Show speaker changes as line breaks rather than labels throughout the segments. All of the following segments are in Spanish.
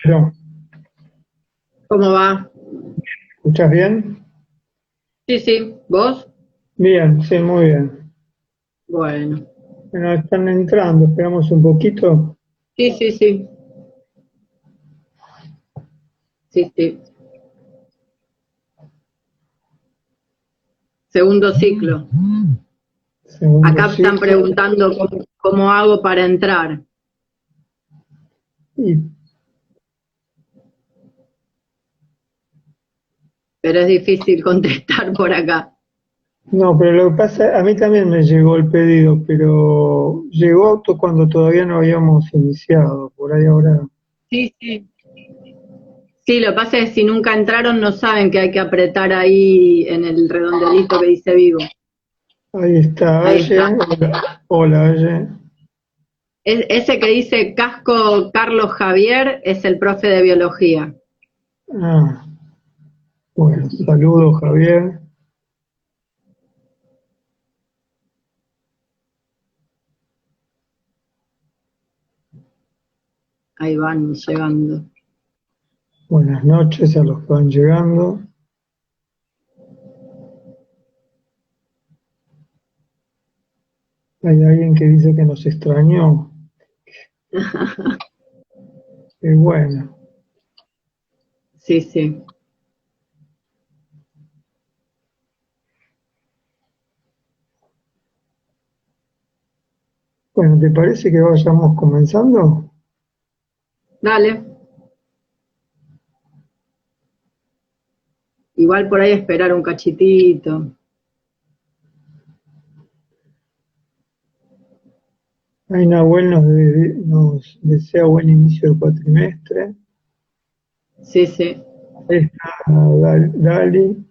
Pero,
¿Cómo va?
¿escuchas bien?
Sí, sí. ¿Vos?
Bien, sí, muy bien.
Bueno.
Bueno, están entrando, esperamos un poquito.
Sí, sí, sí. Sí, sí. Segundo ciclo.
Segundo
Acá están
ciclo.
preguntando cómo hago para entrar,
Y
pero es difícil contestar por acá.
no, pero lo que pasa, a mí también me llegó el pedido, pero llegó cuando todavía no habíamos iniciado, por ahí ahora.
Sí, sí. Sí, lo que pasa es que si nunca entraron no saben que hay que apretar ahí en el redondelito que dice vivo.
Ahí está
Ahí está.
Aye. Hola, hola Aye.
Ese que dice Casco Carlos Javier es el profe de biología.
Ah, bueno, saludos Javier.
Ahí van llegando.
Buenas noches a los que van llegando. Hay alguien que dice que nos extrañó. Qué bueno.
Sí, sí.
Bueno, ¿te parece que vayamos comenzando?
Dale. Igual por ahí esperar un cachitito.
Ahí Nahuel nos desea buen inicio del cuatrimestre.
Sí, sí.
Ahí está Dali.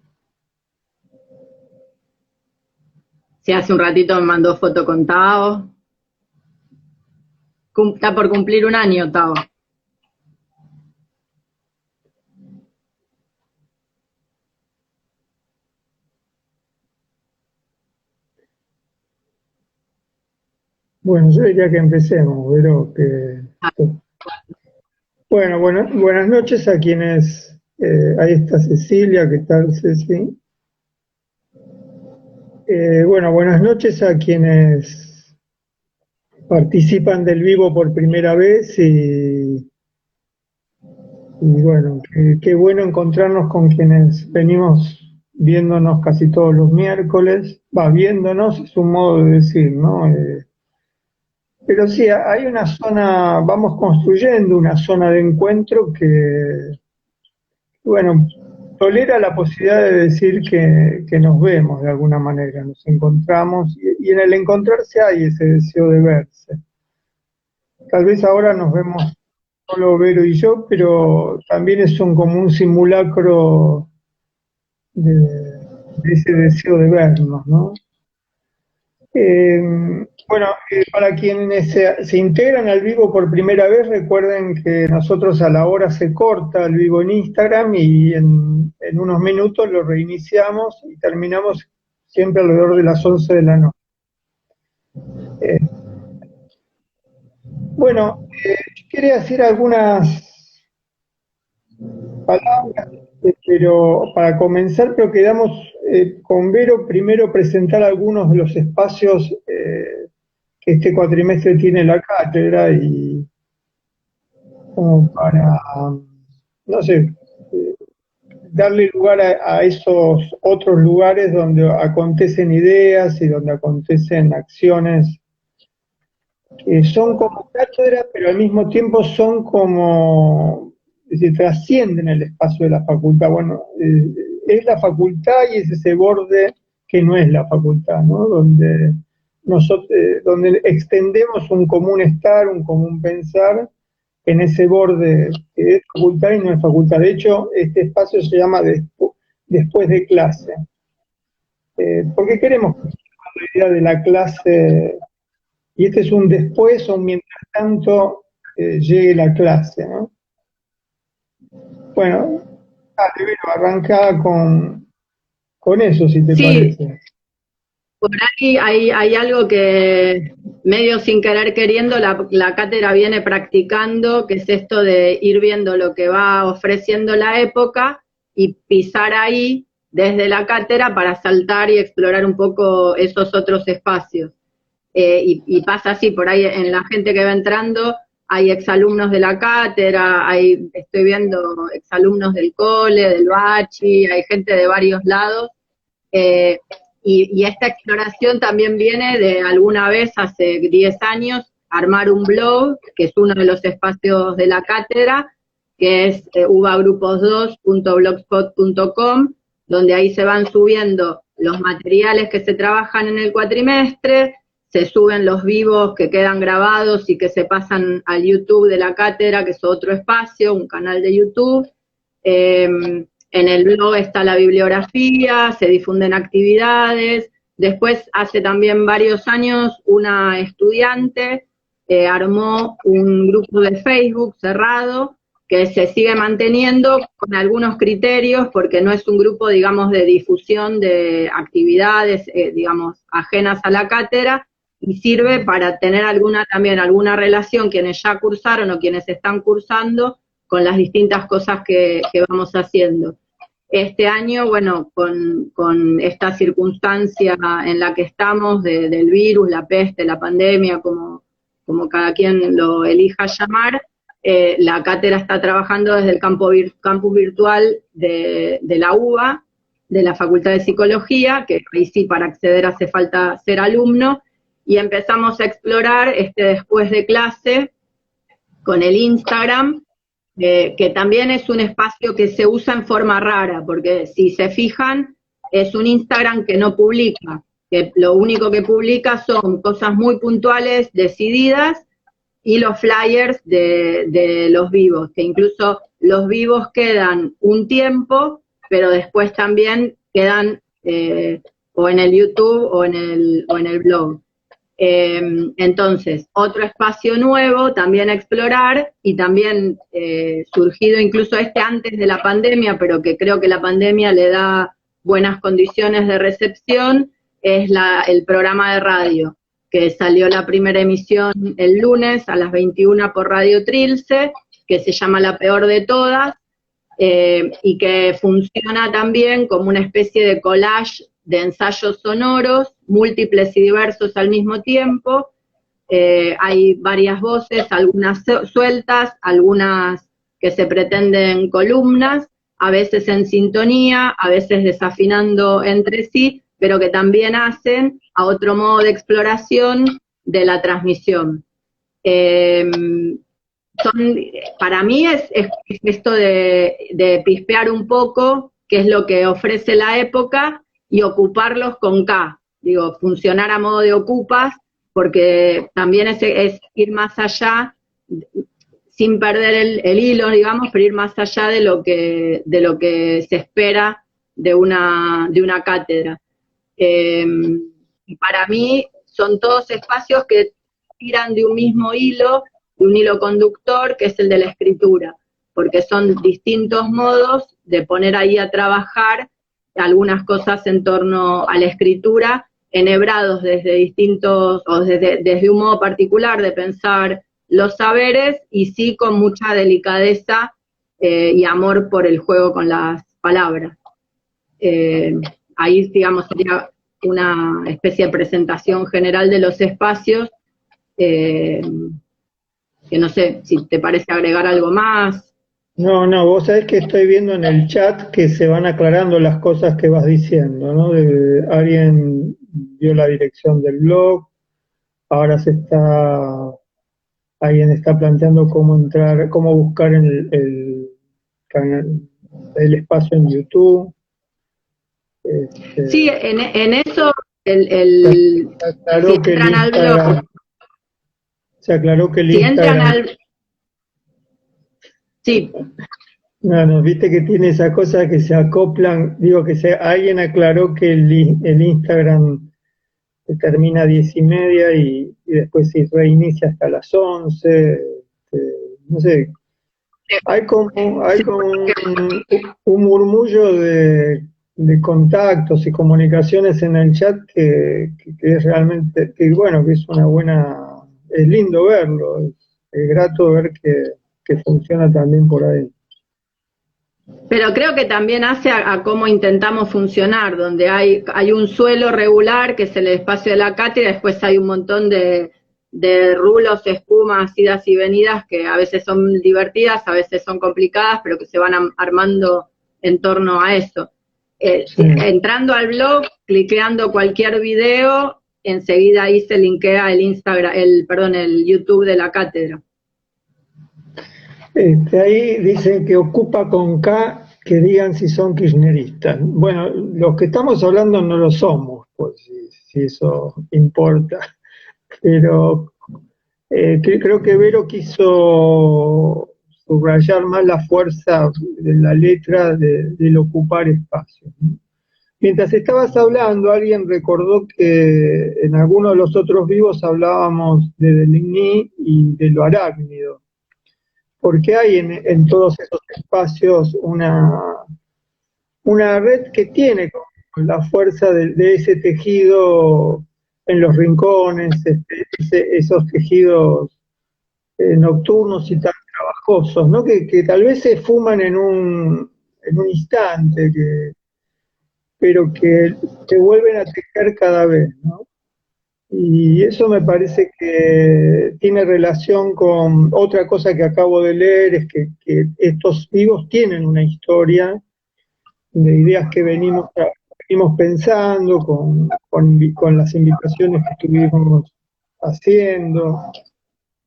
Sí, hace un ratito me mandó foto con Tao. Está por cumplir un año, Tao.
Bueno, yo diría que empecemos, pero que... Bueno, buenas noches a quienes... ahí está Cecilia, ¿qué tal Ceci? Bueno, buenas noches a quienes participan del vivo por primera vez y bueno, qué bueno encontrarnos con quienes venimos viéndonos casi todos los miércoles. Va, viéndonos es un modo de decir, ¿no? Pero sí, hay una zona, vamos construyendo una zona de encuentro que, bueno, tolera la posibilidad de decir que nos vemos de alguna manera, nos encontramos y en el encontrarse hay ese deseo de verse. Tal vez ahora nos vemos solo Vero y yo, pero también es como un simulacro de ese deseo de vernos, ¿no? Bueno, para quienes se integran al vivo por primera vez, recuerden que nosotros a la hora se corta el vivo en Instagram y en unos minutos lo reiniciamos y terminamos siempre alrededor de las 11 de la noche. Eh, bueno, yo quería decir algunas palabras, pero para comenzar, pero quedamos con Vero primero presentar algunos de los espacios que este cuatrimestre tiene la cátedra y como para, no sé, eh, darle lugar a esos otros lugares donde acontecen ideas y donde acontecen acciones que son como cátedra, pero al mismo tiempo son como, es decir, trascienden el espacio de la facultad. Bueno, es la facultad y es ese borde que no es la facultad, ¿no? Donde nosotros, donde extendemos un común estar, un común pensar en ese borde que es facultad y no es facultad. De hecho, este espacio se llama después de clase, porque queremos que la idea de la clase, y este es un después o un mientras tanto llegue la clase, ¿no? Bueno, dale, Vero, arranca con eso, si te
Sí,
parece.
Por ahí hay algo que medio sin querer queriendo la cátedra viene practicando, que es esto de ir viendo lo que va ofreciendo la época y pisar ahí desde la cátedra para saltar y explorar un poco esos otros espacios. Y pasa así, por ahí en la gente que va entrando hay exalumnos de la cátedra, estoy viendo exalumnos del cole, del bachi, hay gente de varios lados. Eh, y esta exploración también viene de alguna vez, hace 10 años, armar un blog, que es uno de los espacios de la cátedra, que es uvagrupos2.blogspot.com, donde ahí se van subiendo los materiales que se trabajan en el cuatrimestre, se suben los vivos que quedan grabados y que se pasan al YouTube de la cátedra, que es otro espacio, un canal de YouTube. En el blog está la bibliografía, se difunden actividades. Después, hace también varios años, una estudiante armó un grupo de Facebook cerrado que se sigue manteniendo con algunos criterios, porque no es un grupo, digamos, de difusión de actividades, digamos, ajenas a la cátedra, y sirve para tener también alguna relación quienes ya cursaron o quienes están cursando con las distintas cosas que vamos haciendo. Este año, bueno, con esta circunstancia en la que estamos del virus, la peste, la pandemia, como cada quien lo elija llamar, la cátedra está trabajando desde el campus virtual de la UBA, de la Facultad de Psicología, que ahí sí para acceder hace falta ser alumno, y empezamos a explorar después de clase con el Instagram, que también es un espacio que se usa en forma rara, porque si se fijan, es un Instagram que no publica, que lo único que publica son cosas muy puntuales, decididas, y los flyers de los vivos, que incluso los vivos quedan un tiempo, pero después también quedan o en el YouTube o en el blog. Entonces, otro espacio nuevo también a explorar, y también surgido incluso antes de la pandemia, pero que creo que la pandemia le da buenas condiciones de recepción, es el programa de radio, que salió la primera emisión el lunes a las 21 por Radio Trilce, que se llama La Peor de Todas, y que funciona también como una especie de collage de ensayos sonoros, múltiples y diversos al mismo tiempo. Hay varias voces, algunas sueltas, algunas que se pretenden columnas, a veces en sintonía, a veces desafinando entre sí, pero que también hacen a otro modo de exploración de la transmisión. Para mí es esto de pispear un poco, qué es lo que ofrece la época, y ocuparlos con K, digo, funcionar a modo de ocupas, porque también es ir más allá, sin perder el hilo, digamos, pero ir más allá de lo que se espera de una cátedra. Y para mí son todos espacios que tiran de un mismo hilo, de un hilo conductor, que es el de la escritura, porque son distintos modos de poner ahí a trabajar algunas cosas en torno a la escritura, enhebrados desde distintos, o desde un modo particular de pensar los saberes, y sí con mucha delicadeza y amor por el juego con las palabras. Ahí, digamos, sería una especie de presentación general de los espacios, que no sé si te parece agregar algo más.
No, vos sabés que estoy viendo en el chat que se van aclarando las cosas que vas diciendo, ¿no? Alguien dio la dirección del blog, ahora alguien está planteando cómo buscar el espacio en YouTube.
Sí, en eso
aclaró que el Instagram, se aclaró que el Instagram...
Sí.
No, viste que tiene esa cosa que se acoplan, alguien aclaró que el Instagram termina a 10:30 y después se reinicia hasta las 11, no sé, hay como un murmullo de de contactos y comunicaciones en el chat que es realmente, que bueno, que es una buena, es lindo verlo, es grato ver que funciona también por ahí.
Pero creo que también hace a cómo intentamos funcionar, donde hay un suelo regular, que es el espacio de la cátedra, después hay un montón de rulos, espumas, idas y venidas, que a veces son divertidas, a veces son complicadas, pero que se van armando en torno a eso.
Sí.
Entrando al blog, cliqueando cualquier video, enseguida ahí se linkea el Instagram, el YouTube de la cátedra.
Ahí dicen que ocupa con K, que digan si son kirchneristas. Bueno, los que estamos hablando no lo somos, pues si eso importa. Pero creo que Vero quiso subrayar más la fuerza de la letra del ocupar espacio, ¿no? Mientras estabas hablando, alguien recordó que en algunos de los otros vivos hablábamos de Deligny y de lo arácnido, porque hay en todos esos espacios una red que tiene con la fuerza de ese tejido en los rincones, esos tejidos nocturnos y tan trabajosos, ¿no? Que tal vez se fuman en un instante, pero que se vuelven a tejer cada vez, ¿no? Y eso me parece que tiene relación con otra cosa que acabo de leer, es que estos vivos tienen una historia de ideas que venimos pensando con las invitaciones que estuvimos haciendo.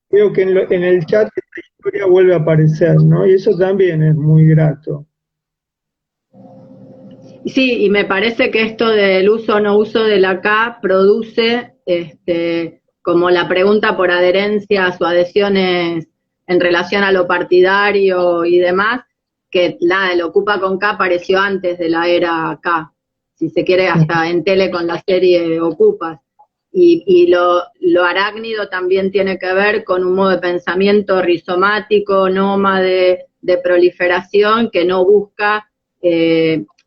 Veo que en el chat esta historia vuelve a aparecer, ¿no? Y eso también es muy grato.
Sí, y me parece que esto del uso o no uso de la K produce como la pregunta por adherencias o adhesiones en relación a lo partidario y demás, que el Ocupa con K apareció antes de la era K, si se quiere hasta en tele con la serie Ocupas. Y lo arácnido también tiene que ver con un modo de pensamiento rizomático, nómade, de proliferación, que no busca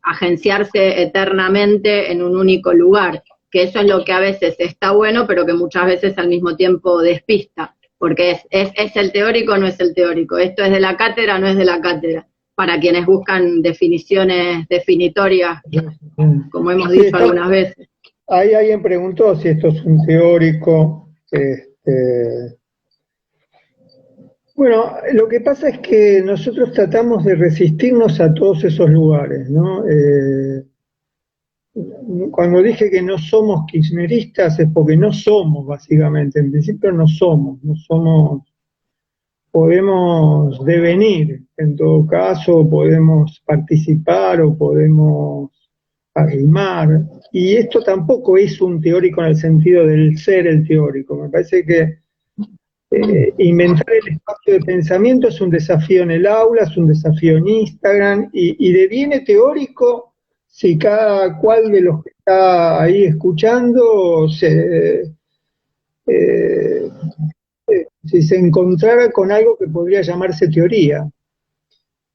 agenciarse eternamente en un único lugar, que eso es lo que a veces está bueno, pero que muchas veces al mismo tiempo despista, porque es el teórico o no es el teórico, esto es de la cátedra o no es de la cátedra, para quienes buscan definiciones definitorias, como hemos dicho algunas veces.
Ahí alguien preguntó si esto es un teórico. Bueno, lo que pasa es que nosotros tratamos de resistirnos a todos esos lugares, ¿no? Cuando dije que no somos kirchneristas es porque no somos, básicamente. En principio no somos, podemos devenir, en todo caso, podemos participar o podemos arrimar. Y esto tampoco es un teórico en el sentido del ser el teórico. Me parece que inventar el espacio de pensamiento es un desafío en el aula, es un desafío en Instagram, y deviene teórico si cada cual de los que está ahí escuchando si se encontrara con algo que podría llamarse teoría.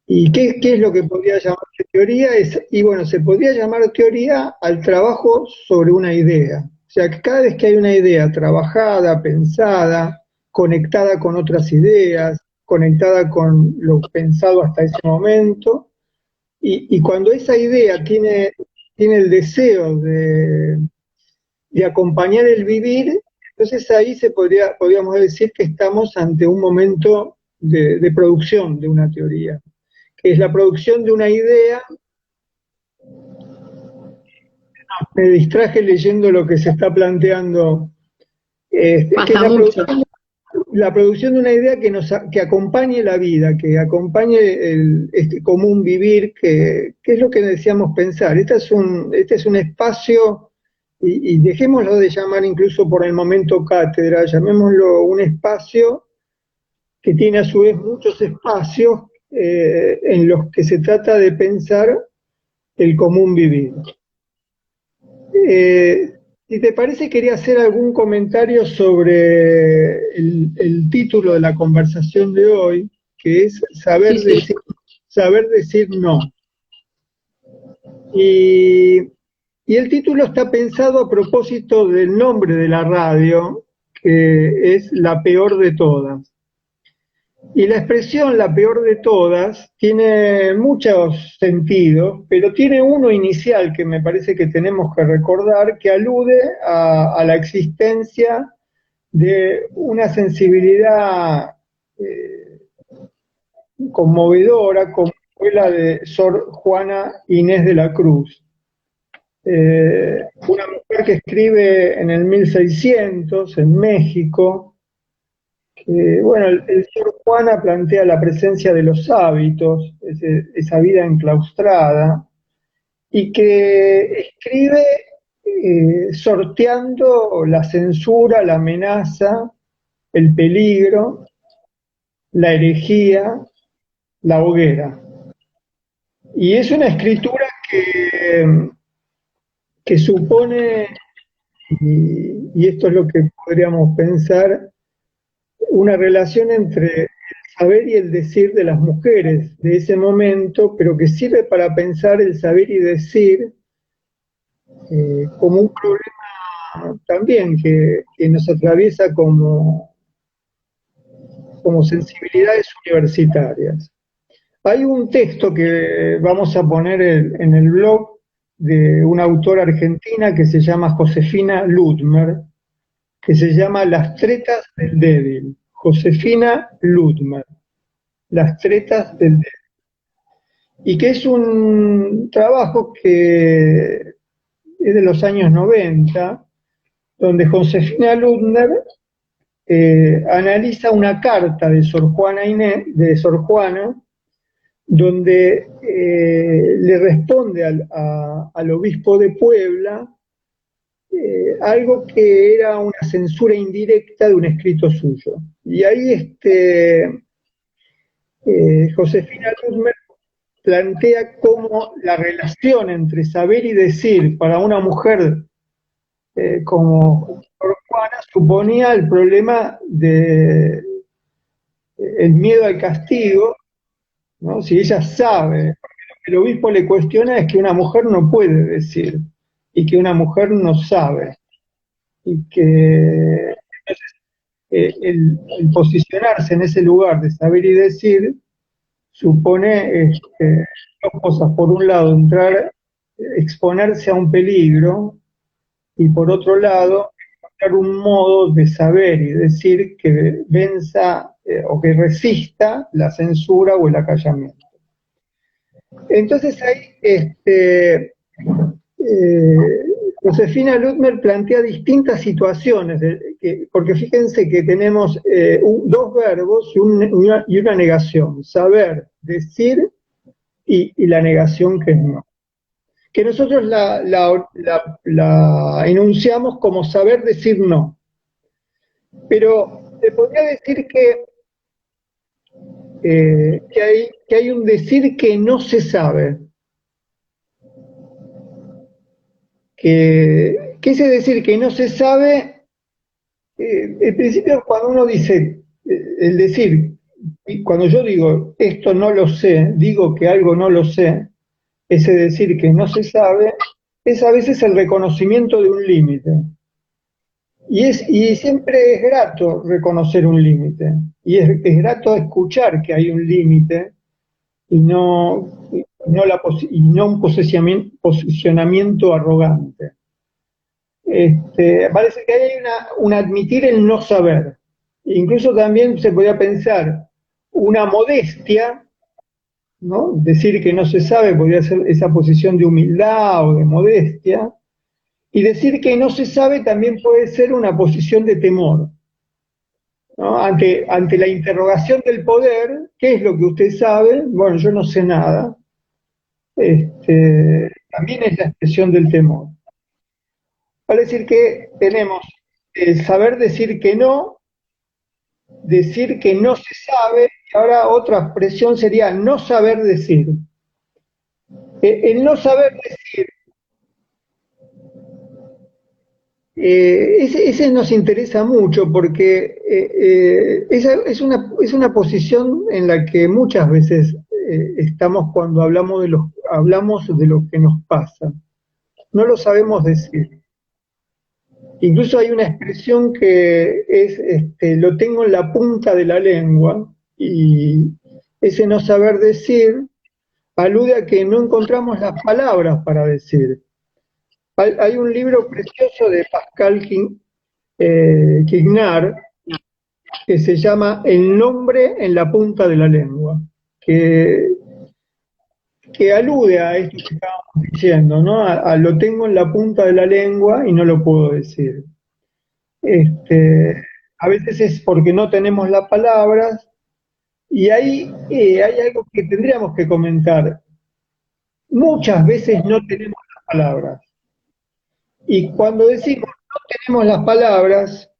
¿Y qué es lo que podría llamarse teoría? Y bueno, se podría llamar teoría al trabajo sobre una idea. O sea, que cada vez que hay una idea trabajada, pensada, conectada con otras ideas, conectada con lo pensado hasta ese momento, y cuando esa idea tiene el deseo de acompañar el vivir, entonces ahí podríamos decir que estamos ante un momento de producción de una teoría, que es la producción de una idea. Me distraje leyendo lo que se está planteando, que es la producción de una idea que acompañe la vida, que acompañe este común vivir, que es lo que decíamos pensar. Este es un espacio, y dejémoslo de llamar incluso por el momento cátedra, llamémoslo un espacio que tiene a su vez muchos espacios en los que se trata de pensar el común vivir. Si te parece, quería hacer algún comentario sobre el título de la conversación de hoy, que es saber decir no. Y, y el título está pensado a propósito del nombre de la radio, que es La Peor de Todas. Y la expresión la peor de todas tiene muchos sentidos, pero tiene uno inicial que me parece que tenemos que recordar, que alude a la existencia de una sensibilidad conmovedora como fue la de Sor Juana Inés de la Cruz. Una mujer que escribe en el 1600 en México. Bueno, el Sor Juana plantea la presencia de los hábitos, esa vida enclaustrada, y que escribe sorteando la censura, la amenaza, el peligro, la herejía, la hoguera. Y es una escritura que supone, y esto es lo que podríamos pensar, una relación entre el saber y el decir de las mujeres de ese momento, pero que sirve para pensar el saber y decir como un problema también que nos atraviesa como sensibilidades universitarias. Hay un texto que vamos a poner en el blog de una autora argentina que se llama Josefina Ludmer, que se llama Las tretas del débil. Josefina Ludmer, Las tretas del débil. Y que es un trabajo que es de los años 90, donde Josefina Ludmer analiza una carta de Sor Juana Inés, donde le responde al obispo de Puebla algo que era una censura indirecta de un escrito suyo. Y ahí Josefina Ludmer plantea cómo la relación entre saber y decir para una mujer como Sor Juana suponía el problema de el miedo al castigo, ¿no? Si ella sabe, porque lo que el obispo le cuestiona es que una mujer no puede decir y que una mujer no sabe y que entonces, el posicionarse en ese lugar de saber y decir supone dos cosas. Por un lado, exponerse a un peligro, y por otro lado, encontrar un modo de saber y decir que venza o que resista la censura o el acallamiento. Entonces ahí Josefina Ludmer plantea distintas situaciones, porque fíjense que tenemos dos verbos y una negación, saber, decir y la negación que es no. Que nosotros la enunciamos como saber decir no. Pero se podría decir que hay un decir que no se sabe. Que ese decir que no se sabe, en principio cuando uno dice, el decir, cuando yo digo esto no lo sé, digo que algo no lo sé, ese decir que no se sabe, es a veces el reconocimiento de un límite. Y siempre es grato reconocer un límite. Y es grato escuchar que hay un límite y no un posicionamiento arrogante. Parece que hay un admitir el no saber. Incluso también se podría pensar una modestia, ¿no? Decir que no se sabe podría ser esa posición de humildad o de modestia, y decir que no se sabe también puede ser una posición de temor, ¿no? Ante la interrogación del poder, ¿qué es lo que usted sabe? Bueno, yo no sé nada. También es la expresión del temor. Vale decir que tenemos el saber decir que no se sabe, y ahora otra expresión sería no saber decir. El no saber decir, ese nos interesa mucho porque esa es una posición en la que muchas veces estamos cuando hablamos hablamos de lo que nos pasa. No lo sabemos decir. Incluso hay una expresión que es, lo tengo en la punta de la lengua, y ese no saber decir alude a que no encontramos las palabras para decir. Hay un libro precioso de Pascal Quignard que se llama El nombre en la punta de la lengua, que alude a esto que estábamos diciendo, ¿no? A lo tengo en la punta de la lengua y no lo puedo decir. A veces es porque no tenemos las palabras, y ahí hay algo que tendríamos que comentar. Muchas veces no tenemos las palabras. Y cuando decimos no tenemos las palabras,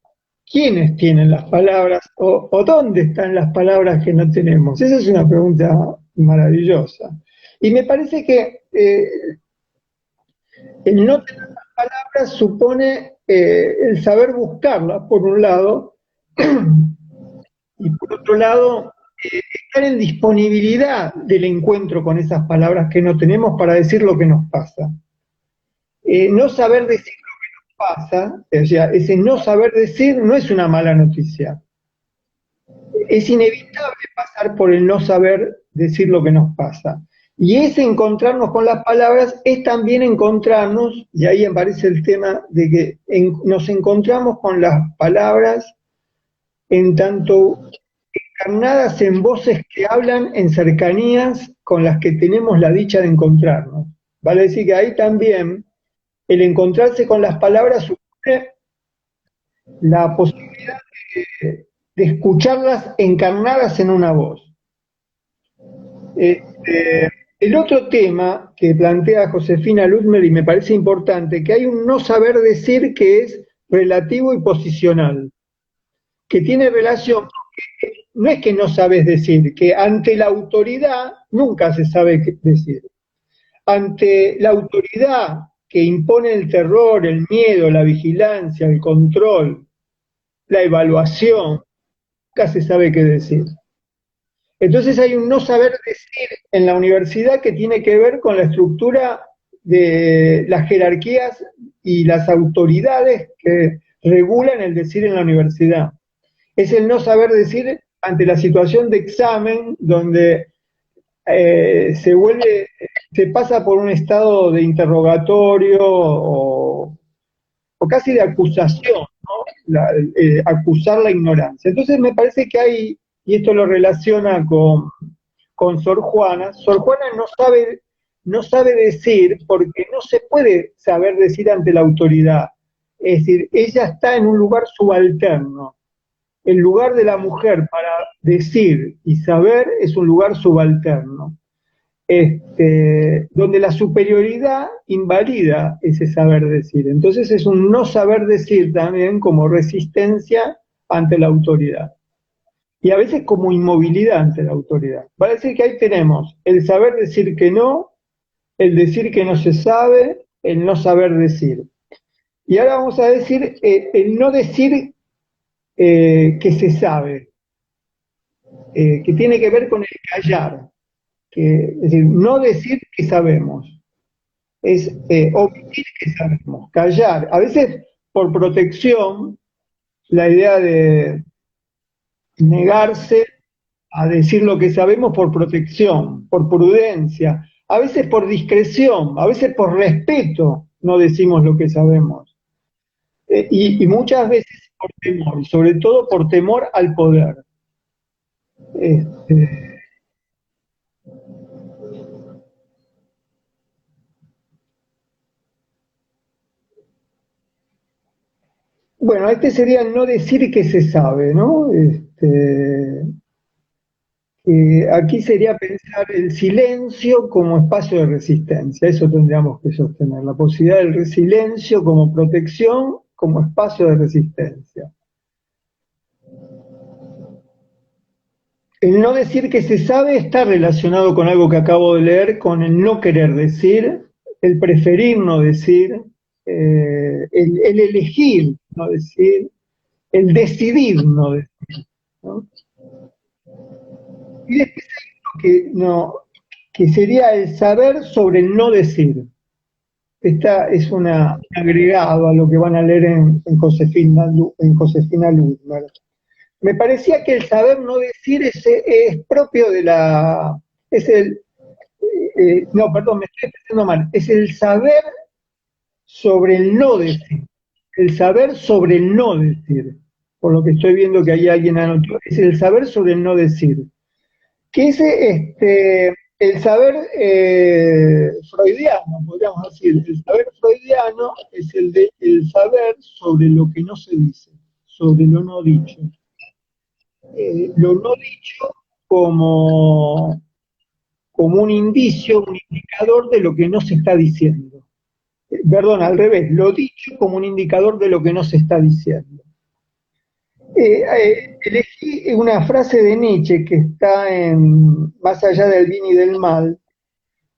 ¿quiénes tienen las palabras? ¿O dónde están las palabras que no tenemos? Esa es una pregunta maravillosa. Y me parece que el no tener las palabras supone el saber buscarlas, por un lado, y por otro lado, estar en disponibilidad del encuentro con esas palabras que no tenemos para decir lo que nos pasa. No saber decir lo que nos pasa, o sea, ese no saber decir no es una mala noticia. Es inevitable pasar por el no saber decir lo que nos pasa. Y ese encontrarnos con las palabras es también encontrarnos, y ahí aparece el tema de que nos encontramos con las palabras en tanto encarnadas en voces que hablan en cercanías con las que tenemos la dicha de encontrarnos. Vale decir que ahí también el encontrarse con las palabras supone la posibilidad de escucharlas encarnadas en una voz. El otro tema que plantea Josefina Luzmer, y me parece importante, que hay un no saber decir que es relativo y posicional, que tiene relación, no es que no sabes decir, que ante la autoridad nunca se sabe qué decir. Ante la autoridad que impone el terror, el miedo, la vigilancia, el control, la evaluación, nunca se sabe qué decir. Entonces hay un no saber decir en la universidad que tiene que ver con la estructura de las jerarquías y las autoridades que regulan el decir en la universidad. Es el no saber decir ante la situación de examen donde se pasa por un estado de interrogatorio o casi de acusación, ¿no? Acusar la ignorancia. Entonces me parece que hay, y esto lo relaciona con Sor Juana no sabe decir porque no se puede saber decir ante la autoridad. Es decir, ella está en un lugar subalterno. El lugar de la mujer para decir y saber es un lugar subalterno, donde la superioridad invalida ese saber decir. Entonces es un no saber decir también como resistencia ante la autoridad. Y a veces como inmovilidad ante la autoridad. Va a decir que ahí tenemos el saber decir que no, el decir que no se sabe, el no saber decir. Y ahora vamos a decir el no decir que se sabe, que tiene que ver con el callar, es decir, no decir que sabemos, es omitir que sabemos, callar, a veces por protección, la idea de negarse a decir lo que sabemos por protección, por prudencia, a veces por discreción, a veces por respeto no decimos lo que sabemos. Y muchas veces por temor, y sobre todo por temor al poder. Bueno, sería no decir que se sabe, ¿no? Aquí sería pensar el silencio como espacio de resistencia, eso tendríamos que sostener, la posibilidad del silencio como protección, como espacio de resistencia. El no decir que se sabe está relacionado con algo que acabo de leer, con el no querer decir, el preferir no decir, el elegir no decir, el decidir no decir, ¿no? Y después hay uno que sería el saber sobre el no decir. Esta es un agregado a lo que van a leer en Josefina Ludmer. Me parecía que el saber no decir es propio de la... no, perdón, me estoy expresando mal. Es el saber sobre el no decir. El saber sobre el no decir. Por lo que estoy viendo que ahí alguien anotó. Es el saber sobre el no decir. Que es el saber freudiano, podríamos decir. El saber freudiano es el saber sobre lo que no se dice, sobre lo no dicho. Lo no dicho como un indicio, un indicador de lo que no se está diciendo. Perdón, al revés, lo dicho como un indicador de lo que no se está diciendo. Elegí una frase de Nietzsche que está en Más allá del bien y del mal,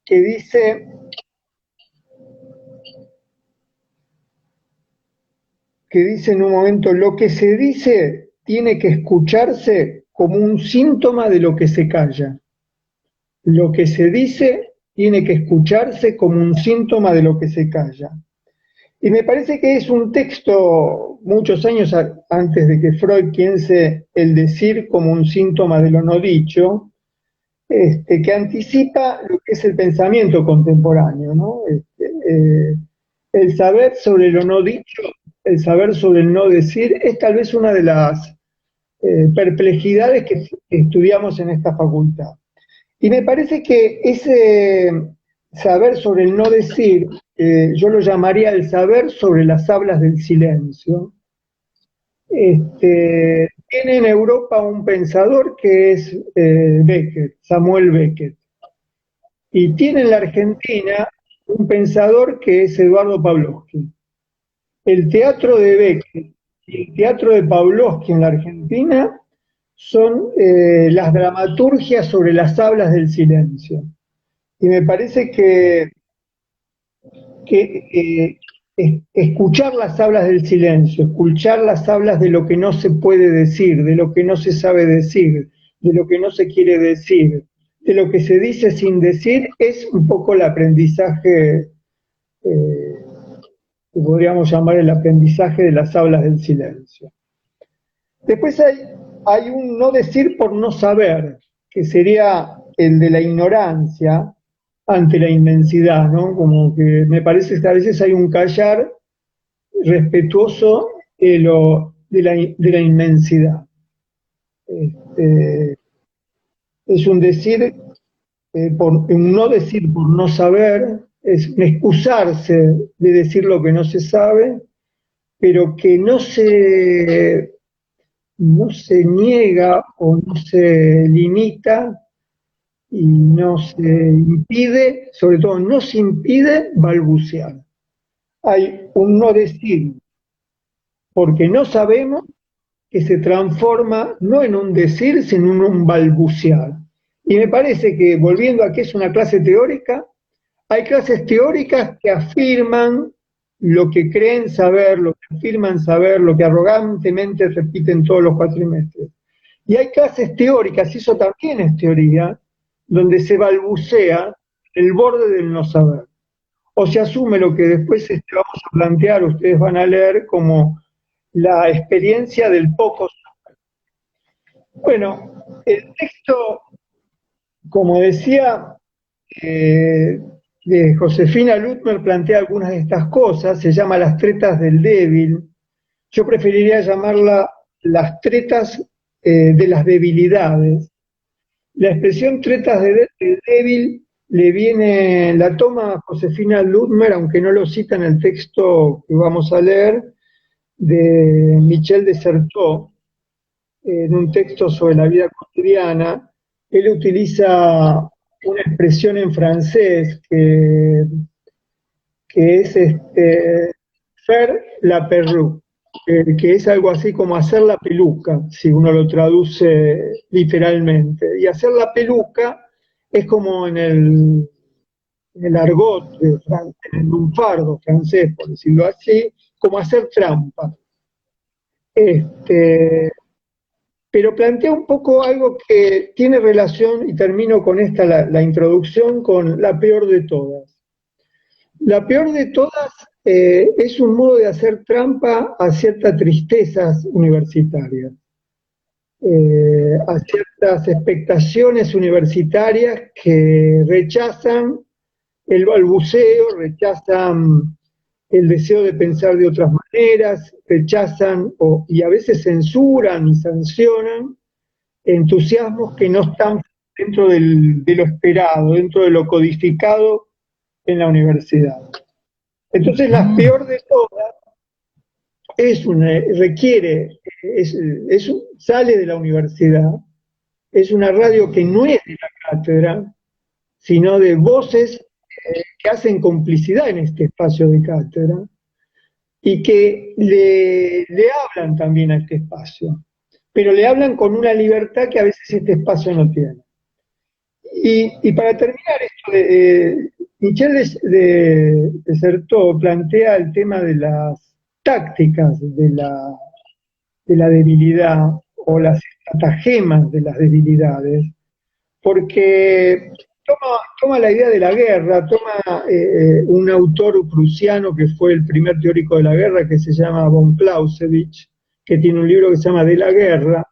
que dice en un momento, lo que se dice tiene que escucharse como un síntoma de lo que se calla. Lo que se dice tiene que escucharse como un síntoma de lo que se calla. Y me parece que es un texto, muchos años antes de que Freud piense el decir como un síntoma de lo no dicho, que anticipa lo que es el pensamiento contemporáneo, ¿no? El saber sobre lo no dicho, el saber sobre el no decir, es tal vez una de las perplejidades que estudiamos en esta facultad. Y me parece que ese saber sobre el no decir, yo lo llamaría el saber sobre las hablas del silencio. Tiene en Europa un pensador que es Beckett, Samuel Beckett. Y tiene en la Argentina un pensador que es Eduardo Pavlovsky. El teatro de Beckett y el teatro de Pavlovsky en la Argentina son las dramaturgias sobre las hablas del silencio. Y me parece que escuchar las hablas del silencio, escuchar las hablas de lo que no se puede decir, de lo que no se sabe decir, de lo que no se quiere decir, de lo que se dice sin decir, es un poco el aprendizaje, que podríamos llamar el aprendizaje de las hablas del silencio. Después hay un no decir por no saber, que sería el de la ignorancia ante la inmensidad, ¿no? Como que me parece que a veces hay un callar respetuoso de la inmensidad. Es un decir, un no decir por no saber, es un excusarse de decir lo que no se sabe, pero que no se niega o no se limita y no se impide, sobre todo no se impide balbucear. Hay un no decir porque no sabemos, que se transforma no en un decir, sino en un balbucear. Y me parece que, volviendo a que es una clase teórica, hay clases teóricas que afirman lo que creen saber, lo que afirman saber, lo que arrogantemente repiten todos los cuatrimestres. Y hay clases teóricas, y eso también es teoría, donde se balbucea el borde del no saber. O se asume lo que después vamos a plantear, ustedes van a leer como la experiencia del poco saber. Bueno, el texto, como decía, de Josefina Ludmer plantea algunas de estas cosas, se llama Las tretas del débil. Yo preferiría llamarla las tretas de las debilidades. La expresión tretas del débil la toma Josefina Ludmer, aunque no lo cita en el texto que vamos a leer, de Michel de Certeau, en un texto sobre la vida cotidiana. Él utiliza una expresión en francés que es faire la perruque, que es algo así como hacer la peluca, si uno lo traduce literalmente. Y hacer la peluca es como en el argot, en el lunfardo francés, por decirlo así, como hacer trampa. pero plantea un poco algo que tiene relación, y termino con esta la introducción, con la peor de todas. La peor de todas es un modo de hacer trampa a ciertas tristezas universitarias, a ciertas expectaciones universitarias que rechazan el balbuceo, rechazan el deseo de pensar de otras maneras, rechazan y a veces censuran y sancionan entusiasmos que no están dentro de lo esperado, dentro de lo codificado en la universidad. Entonces, la peor de todas sale de la universidad, es una radio que no es de la cátedra, sino de voces que hacen complicidad en este espacio de cátedra y que le hablan también a este espacio, pero le hablan con una libertad que a veces este espacio no tiene. Y para terminar esto, Michel de Certeau plantea el tema de las tácticas de la debilidad o las estratagemas de las debilidades, porque toma la idea de la guerra, toma un autor prusiano que fue el primer teórico de la guerra, que se llama von Clausewitz, que tiene un libro que se llama De la guerra,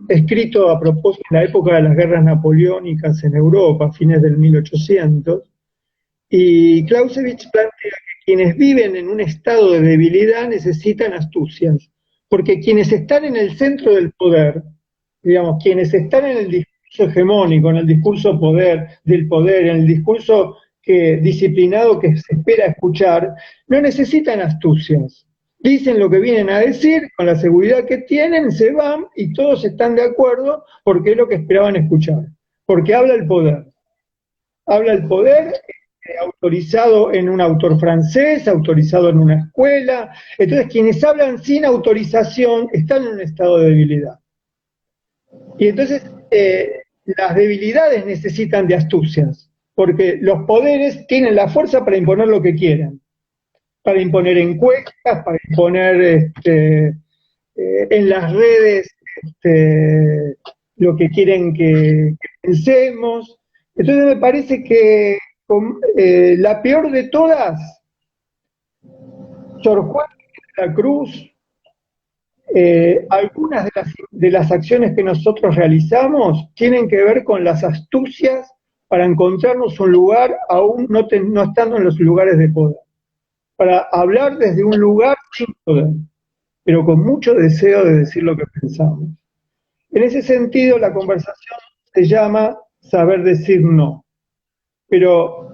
escrito a propósito en la época de las guerras napoleónicas en Europa, a fines del 1800, y Clausewitz plantea que quienes viven en un estado de debilidad necesitan astucias, porque quienes están en el centro del poder, digamos, quienes están en el discurso hegemónico, en el discurso del poder, en el discurso disciplinado que se espera escuchar, no necesitan astucias. Dicen lo que vienen a decir, con la seguridad que tienen, se van y todos están de acuerdo porque es lo que esperaban escuchar. Porque habla el poder. Habla el poder autorizado en un autor francés, autorizado en una escuela. Entonces, quienes hablan sin autorización están en un estado de debilidad. Y entonces, las debilidades necesitan de astucias, porque los poderes tienen la fuerza para imponer lo que quieran. Para imponer encuestas, para imponer en las redes lo que quieren que pensemos. Entonces me parece que la peor de todas, Sor Juana de la Cruz, algunas de las acciones que nosotros realizamos tienen que ver con las astucias para encontrarnos un lugar aún no estando en los lugares de poder. Para hablar desde un lugar sin poder, pero con mucho deseo de decir lo que pensamos. En ese sentido, la conversación se llama saber decir no. Pero,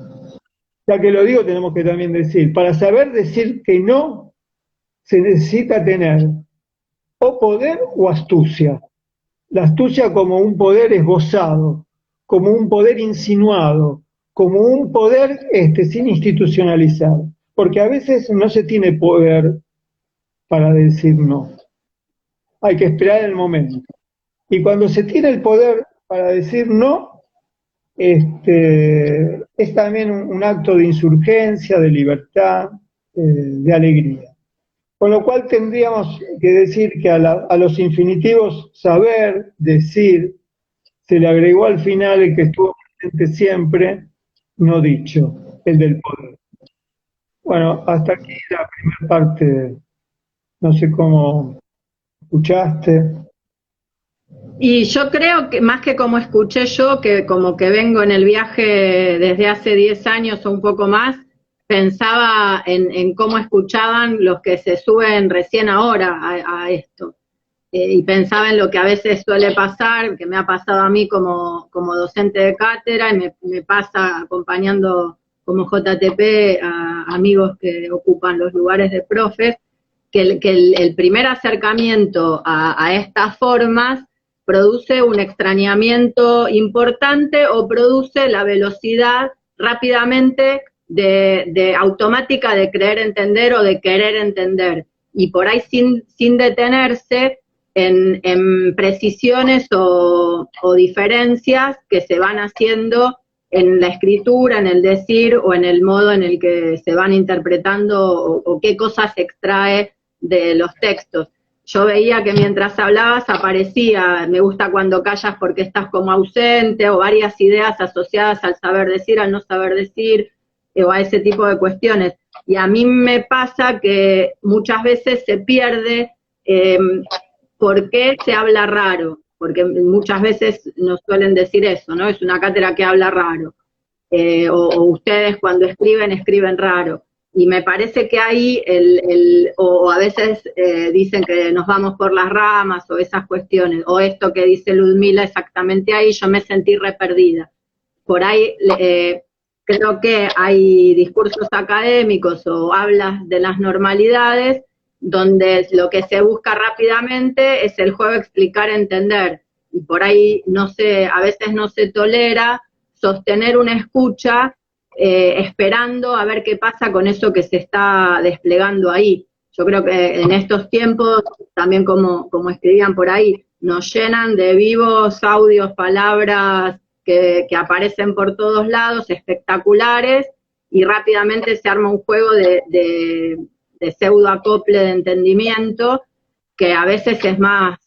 ya que lo digo, tenemos que también decir, para saber decir que no, se necesita tener o poder o astucia. La astucia como un poder esbozado, como un poder insinuado, como un poder sin institucionalizar. Porque a veces no se tiene poder para decir no. Hay que esperar el momento. Y cuando se tiene el poder para decir no, es también un acto de insurgencia, de libertad, de alegría. Con lo cual tendríamos que decir que a los infinitivos saber, decir, se le agregó al final el que estuvo presente siempre, no dicho, el del poder. Bueno, hasta aquí la primera parte, no sé cómo escuchaste.
Y yo creo que más que como escuché yo, que como que vengo en el viaje desde hace 10 años o un poco más, pensaba en cómo escuchaban los que se suben recién ahora a esto. Y pensaba en lo que a veces suele pasar, que me ha pasado a mí como docente de cátedra, y me pasa acompañando como JTP a amigos que ocupan los lugares de profes, que el primer acercamiento a estas formas produce un extrañamiento importante o produce la velocidad rápidamente de automática de creer entender o de querer entender, y por ahí sin detenerse en precisiones o diferencias que se van haciendo en la escritura, en el decir o en el modo en el que se van interpretando o qué cosas se extrae de los textos. yo veía que mientras hablabas aparecía, me gusta cuando callas porque estás como ausente, o varias ideas asociadas al saber decir, al no saber decir, o a ese tipo de cuestiones. Y a mí me pasa que muchas veces se pierde por qué se habla raro, porque muchas veces nos suelen decir eso, ¿no? Es una cátedra que habla raro. O ustedes cuando escriben raro. Y me parece que ahí, o a veces dicen que nos vamos por las ramas, o esas cuestiones, o esto que dice Ludmila exactamente ahí, yo me sentí re perdida. Por ahí creo que hay discursos académicos o hablas de las normalidades, donde lo que se busca rápidamente es el juego explicar, entender. Y por ahí, no sé, a veces no se tolera sostener una escucha esperando a ver qué pasa con eso que se está desplegando ahí. Yo creo que en estos tiempos, también como escribían por ahí, nos llenan de vivos audios, palabras que aparecen por todos lados, espectaculares, y rápidamente se arma un juego de pseudo acople de entendimiento, que a veces es más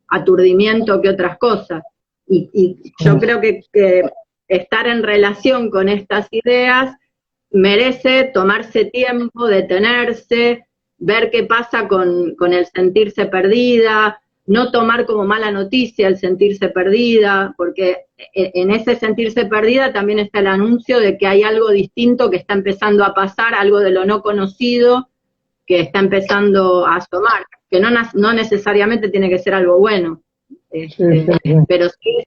aturdimiento que otras cosas. Y yo creo que estar en relación con estas ideas merece tomarse tiempo, detenerse, ver qué pasa con el sentirse perdida, no tomar como mala noticia el sentirse perdida, porque en ese sentirse perdida también está el anuncio de que hay algo distinto que está empezando a pasar, algo de lo no conocido que está empezando a asomar, que no necesariamente tiene que ser algo bueno. Pero sí,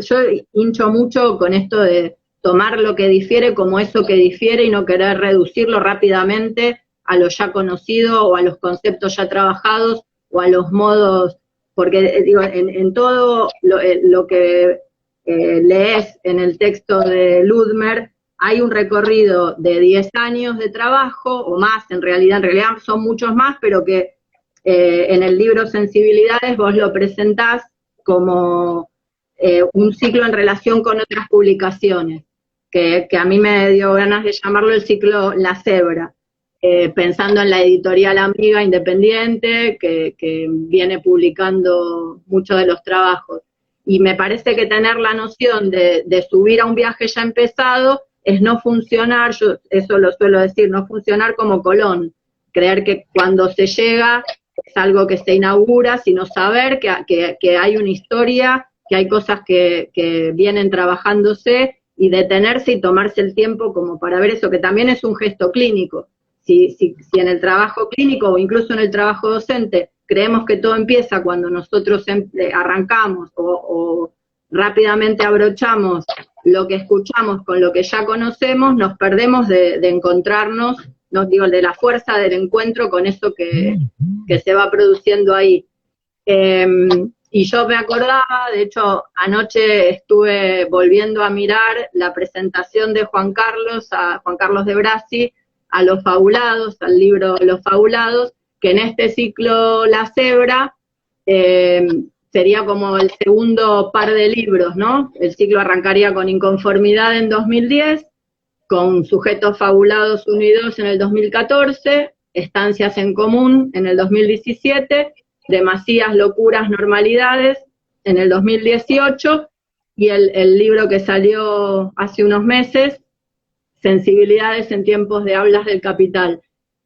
yo hincho mucho con esto de tomar lo que difiere como eso que difiere y no querer reducirlo rápidamente a lo ya conocido o a los conceptos ya trabajados o a los modos, porque digo, en todo lo que lees en el texto de Ludmer hay un recorrido de 10 años de trabajo o más, en realidad son muchos más, pero que en el libro Sensibilidades vos lo presentás como un ciclo en relación con otras publicaciones, que a mí me dio ganas de llamarlo el ciclo La Cebra, pensando en la editorial amiga independiente que viene publicando muchos de los trabajos. Y me parece que tener la noción de subir a un viaje ya empezado es no funcionar, yo eso lo suelo decir, no funcionar como Colón, creer que cuando se llega es algo que se inaugura, sino saber que hay una historia, que hay cosas que vienen trabajándose, y detenerse y tomarse el tiempo como para ver eso, que también es un gesto clínico. Si en el trabajo clínico o incluso en el trabajo docente creemos que todo empieza cuando nosotros arrancamos o rápidamente abrochamos lo que escuchamos con lo que ya conocemos, nos perdemos de encontrarnos, no digo, de la fuerza del encuentro con eso que se va produciendo ahí. Y yo me acordaba, de hecho, anoche estuve volviendo a mirar la presentación de Juan Carlos de Brasi, a Los Fabulados, al libro Los Fabulados, que en este ciclo La Cebra sería como el segundo par de libros, ¿no? El ciclo arrancaría con Inconformidad en 2010, con Sujetos Fabulados 1 y 2 en el 2014, Estancias en Común en el 2017, Demasías, Locuras, Normalidades en el 2018, y el libro que salió hace unos meses, Sensibilidades en tiempos de hablas del capital.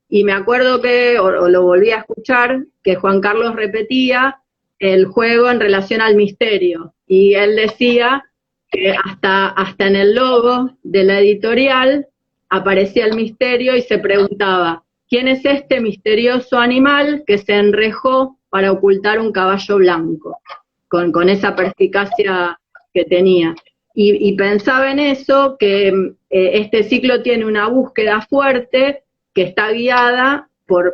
Y me acuerdo que, o lo volví a escuchar, que Juan Carlos repetía el juego en relación al misterio, y él decía que hasta en el logo de la editorial aparecía el misterio y se preguntaba, ¿quién es este misterioso animal que se enrejó para ocultar un caballo blanco? Con esa perspicacia que tenía. Y pensaba en eso, que este ciclo tiene una búsqueda fuerte que está guiada por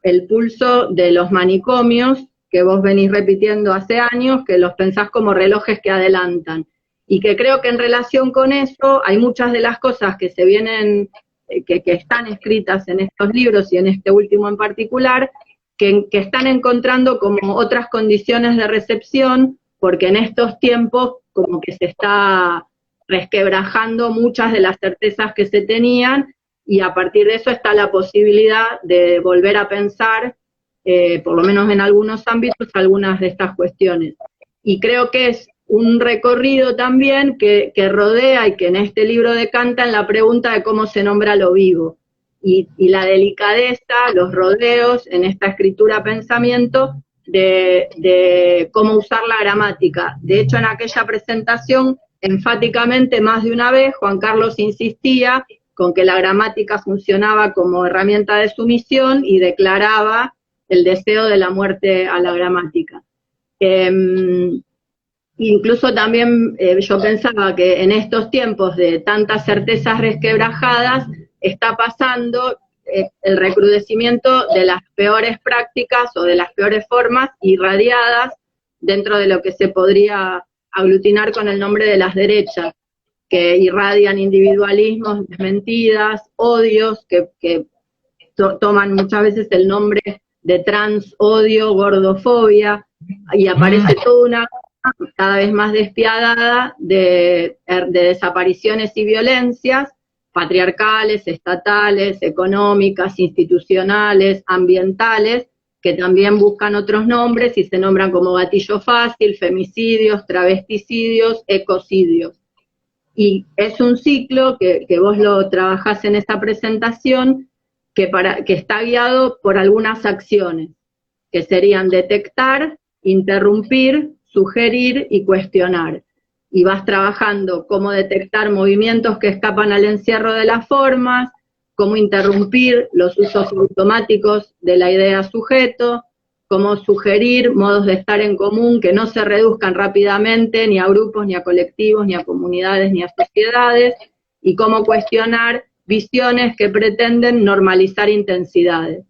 el pulso de los manicomios, que vos venís repitiendo hace años, que los pensás como relojes que adelantan. Y que creo que en relación con eso hay muchas de las cosas que se vienen, que están escritas en estos libros y en este último en particular, que están encontrando como otras condiciones de recepción, porque en estos tiempos como que se está resquebrajando muchas de las certezas que se tenían, y a partir de eso está la posibilidad de volver a pensar por lo menos en algunos ámbitos, algunas de estas cuestiones. Y creo que es un recorrido también que rodea y que en este libro decanta en la pregunta de cómo se nombra lo vivo. Y la delicadeza, los rodeos en esta escritura-pensamiento de cómo usar la gramática. De hecho, en aquella presentación, enfáticamente, más de una vez, Juan Carlos insistía con que la gramática funcionaba como herramienta de sumisión y declaraba el deseo de la muerte a la gramática. Incluso también yo pensaba que en estos tiempos de tantas certezas resquebrajadas está pasando el recrudecimiento de las peores prácticas o de las peores formas irradiadas dentro de lo que se podría aglutinar con el nombre de las derechas, que irradian individualismos, desmentidas, odios, que toman muchas veces el nombre de transodio, gordofobia, y aparece toda una cada vez más despiadada de desapariciones y violencias patriarcales, estatales, económicas, institucionales, ambientales, que también buscan otros nombres y se nombran como gatillo fácil, femicidios, travesticidios, ecocidios. Y es un ciclo que vos lo trabajás en esta presentación, que está guiado por algunas acciones, que serían detectar, interrumpir, sugerir y cuestionar. Y vas trabajando cómo detectar movimientos que escapan al encierro de las formas, cómo interrumpir los usos automáticos de la idea sujeto, cómo sugerir modos de estar en común que no se reduzcan rápidamente ni a grupos, ni a colectivos, ni a comunidades, ni a sociedades, y cómo cuestionar visiones que pretenden normalizar intensidades.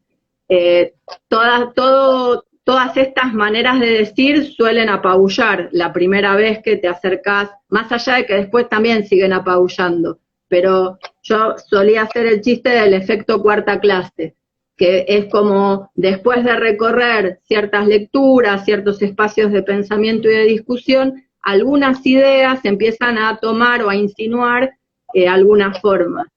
Todas estas maneras de decir suelen apabullar la primera vez que te acercás, más allá de que después también siguen apabullando, pero yo solía hacer el chiste del efecto cuarta clase, que es como después de recorrer ciertas lecturas, ciertos espacios de pensamiento y de discusión, algunas ideas empiezan a tomar o a insinuar alguna forma.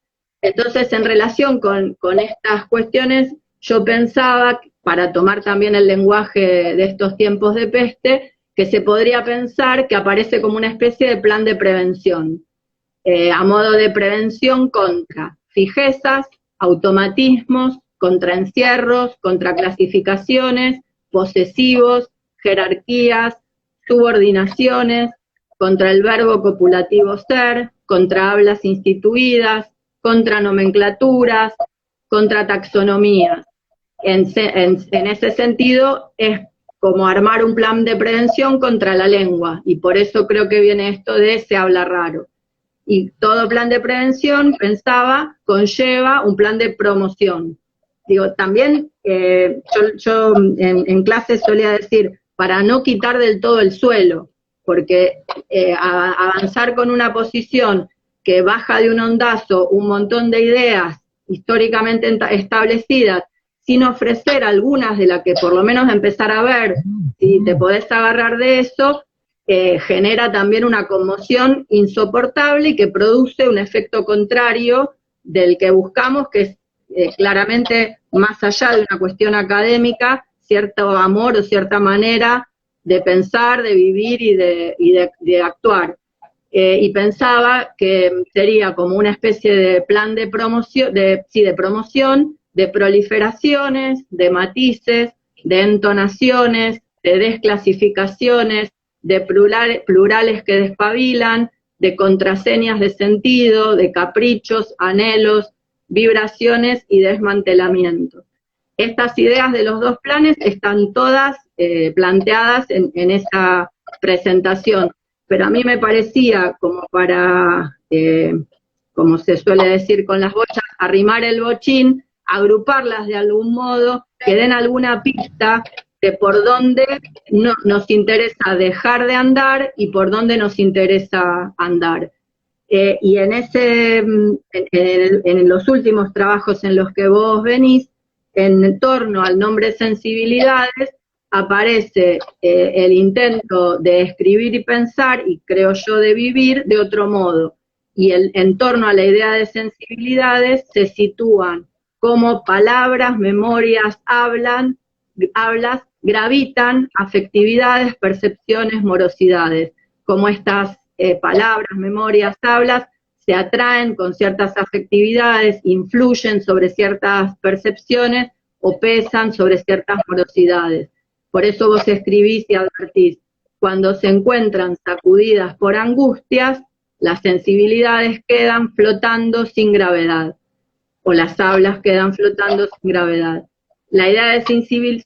Entonces, en relación con estas cuestiones, yo pensaba, para tomar también el lenguaje de estos tiempos de peste, que se podría pensar que aparece como una especie de plan de prevención, a modo de prevención contra fijezas, automatismos, contra encierros, contra clasificaciones, posesivos, jerarquías, subordinaciones, contra el verbo copulativo ser, contra hablas instituidas, contra nomenclaturas, contra taxonomías. En ese sentido, es como armar un plan de prevención contra la lengua, y por eso creo que viene esto de se habla raro. Y todo plan de prevención, pensaba, conlleva un plan de promoción. Digo, también yo en clases solía decir, para no quitar del todo el suelo, porque avanzar con una posición que baja de un ondazo un montón de ideas históricamente establecidas, sin ofrecer algunas de las que por lo menos empezar a ver si te podés agarrar de eso, genera también una conmoción insoportable y que produce un efecto contrario del que buscamos, que es claramente, más allá de una cuestión académica, cierto amor o cierta manera de pensar, de vivir y de actuar. Y pensaba que sería como una especie de plan de promoción, de promoción, de proliferaciones, de matices, de entonaciones, de desclasificaciones, de plurales que despabilan, de contraseñas de sentido, de caprichos, anhelos, vibraciones y desmantelamiento. Estas ideas de los dos planes están todas planteadas en esa presentación, pero a mí me parecía como para, como se suele decir con las bochas, arrimar el bochín, agruparlas de algún modo, que den alguna pista de por dónde nos interesa dejar de andar y por dónde nos interesa andar. Y en los últimos trabajos en los que vos venís, en torno al nombre sensibilidades, aparece el intento de escribir y pensar, y creo yo de vivir, de otro modo. Y en torno a la idea de sensibilidades se sitúan como palabras, memorias, hablan hablas gravitan afectividades, percepciones, morosidades, como estas palabras, memorias, hablas, se atraen con ciertas afectividades, influyen sobre ciertas percepciones o pesan sobre ciertas morosidades. Por eso vos escribís y advertís, cuando se encuentran sacudidas por angustias, las sensibilidades quedan flotando sin gravedad, o las hablas quedan flotando sin gravedad. La idea de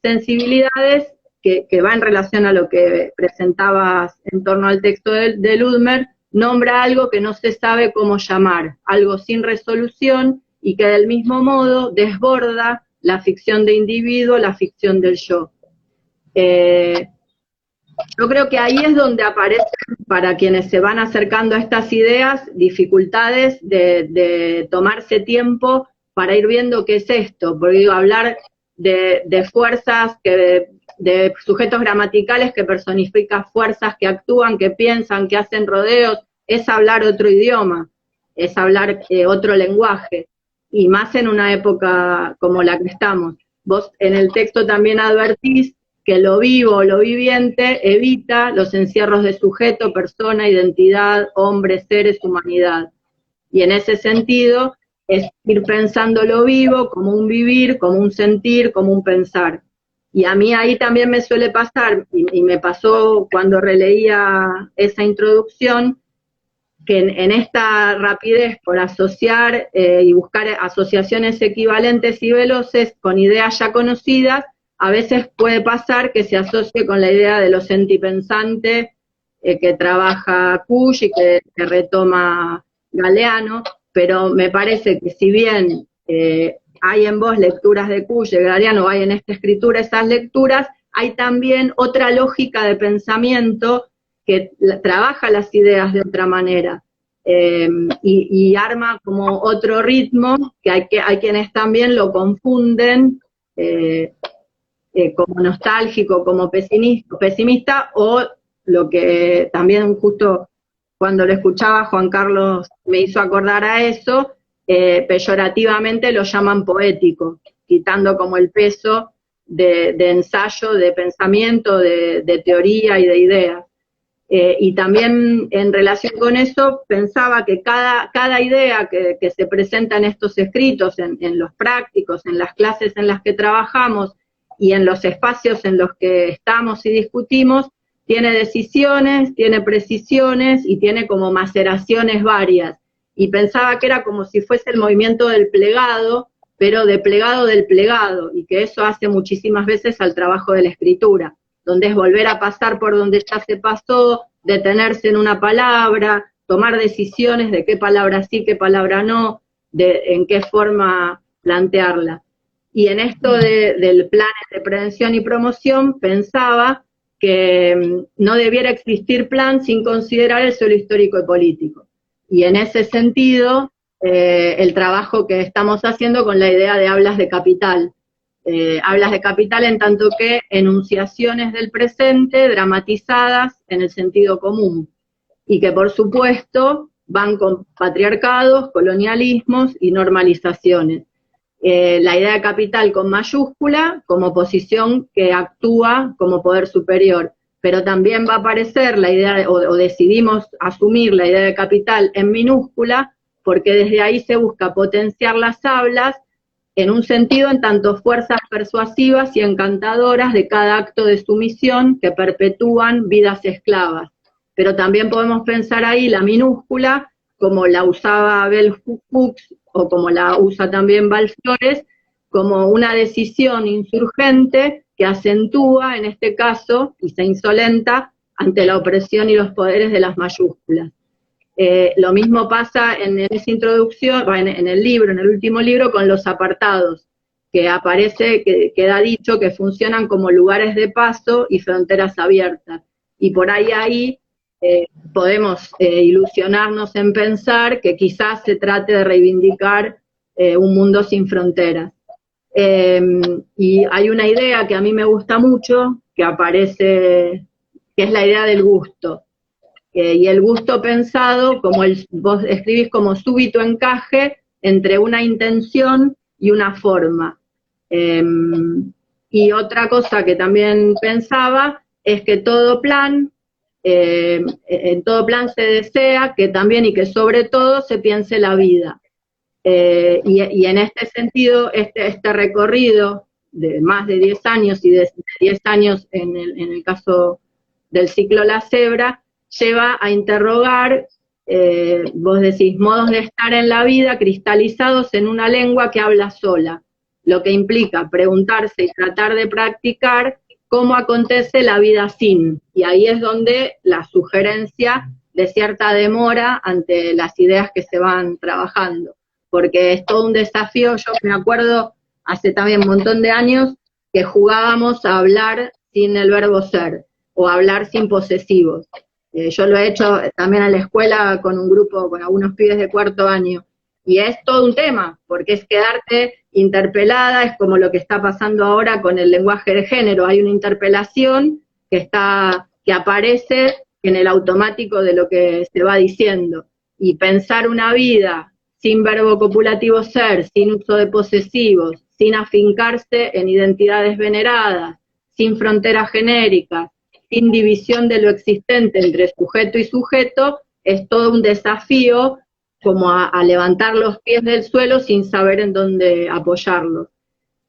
sensibilidades, que va en relación a lo que presentabas en torno al texto de Ludmer, nombra algo que no se sabe cómo llamar, algo sin resolución y que del mismo modo desborda la ficción de individuo, la ficción del yo. Yo creo que ahí es donde aparecen, para quienes se van acercando a estas ideas, dificultades de tomarse tiempo para ir viendo qué es esto, porque digo, hablar de fuerzas, de sujetos gramaticales que personifican fuerzas que actúan, que piensan, que hacen rodeos, es hablar otro idioma, es hablar otro lenguaje, y más en una época como la que estamos. Vos en el texto también advertís que lo vivo, lo viviente, evita los encierros de sujeto, persona, identidad, hombre, seres, humanidad. Y en ese sentido es ir pensando lo vivo como un vivir, como un sentir, como un pensar. Y a mí ahí también me suele pasar, y me pasó cuando releía esa introducción, que en esta rapidez por asociar y buscar asociaciones equivalentes y veloces con ideas ya conocidas, a veces puede pasar que se asocie con la idea de lo sentipensante que trabaja Kusch y que retoma Galeano, pero me parece que si bien hay en vos lecturas de Kusch, de Galeano, hay en esta escritura esas lecturas, hay también otra lógica de pensamiento que trabaja las ideas de otra manera y arma como otro ritmo que hay quienes también lo confunden como nostálgico, como pesimista, o lo que también justo cuando lo escuchaba Juan Carlos me hizo acordar a eso, peyorativamente lo llaman poético, quitando como el peso de ensayo, de pensamiento, de teoría y de ideas. Y también en relación con eso pensaba que cada idea que se presenta en estos escritos, en los prácticos, en las clases en las que trabajamos y en los espacios en los que estamos y discutimos, tiene decisiones, tiene precisiones y tiene como maceraciones varias. Y pensaba que era como si fuese el movimiento del plegado, pero de plegado del plegado, y que eso hace muchísimas veces al trabajo de la escritura, donde es volver a pasar por donde ya se pasó, detenerse en una palabra, tomar decisiones de qué palabra sí, qué palabra no, en qué forma plantearla. Y en esto del plan de prevención y promoción pensaba que no debiera existir plan sin considerar el suelo histórico y político. Y en ese sentido, el trabajo que estamos haciendo con la idea de hablas de capital. Hablas de capital en tanto que enunciaciones del presente dramatizadas en el sentido común, y que por supuesto van con patriarcados, colonialismos y normalizaciones. La idea de capital con mayúscula como posición que actúa como poder superior, pero también va a aparecer la idea, o decidimos asumir la idea de capital en minúscula, porque desde ahí se busca potenciar las hablas en un sentido en tanto fuerzas persuasivas y encantadoras de cada acto de sumisión que perpetúan vidas esclavas. Pero también podemos pensar ahí la minúscula, como la usaba Bell Hooks, o como la usa también Val Flores, como una decisión insurgente que acentúa, en este caso, y se insolenta ante la opresión y los poderes de las mayúsculas. Lo mismo pasa en esa introducción, en el libro, en el último libro, con los apartados, que aparece, que queda dicho que funcionan como lugares de paso y fronteras abiertas. Y por ahí podemos ilusionarnos en pensar que quizás se trate de reivindicar un mundo sin fronteras. Y hay una idea que a mí me gusta mucho, que aparece, que es la idea del gusto. Y el gusto pensado, como vos escribís, como súbito encaje entre una intención y una forma. Y otra cosa que también pensaba es que en todo plan se desea que también y que sobre todo se piense la vida. Y en este sentido, este recorrido de más de 10 años y de 10 años en el caso del ciclo La Cebra, lleva a interrogar, vos decís, modos de estar en la vida cristalizados en una lengua que habla sola, lo que implica preguntarse y tratar de practicar cómo acontece la vida sin. Y ahí es donde la sugerencia de cierta demora ante las ideas que se van trabajando, porque es todo un desafío. Yo me acuerdo hace también un montón de años que jugábamos a hablar sin el verbo ser, o hablar sin posesivos. Yo lo he hecho también en la escuela con un grupo, con algunos pibes de cuarto año, y es todo un tema, porque es quedarte interpelada, es como lo que está pasando ahora con el lenguaje de género. Hay una interpelación que aparece en el automático de lo que se va diciendo, y pensar una vida sin verbo copulativo ser, sin uso de posesivos, sin afincarse en identidades veneradas, sin fronteras genéricas, sin división de lo existente entre sujeto y sujeto, es todo un desafío como a levantar los pies del suelo sin saber en dónde apoyarlos.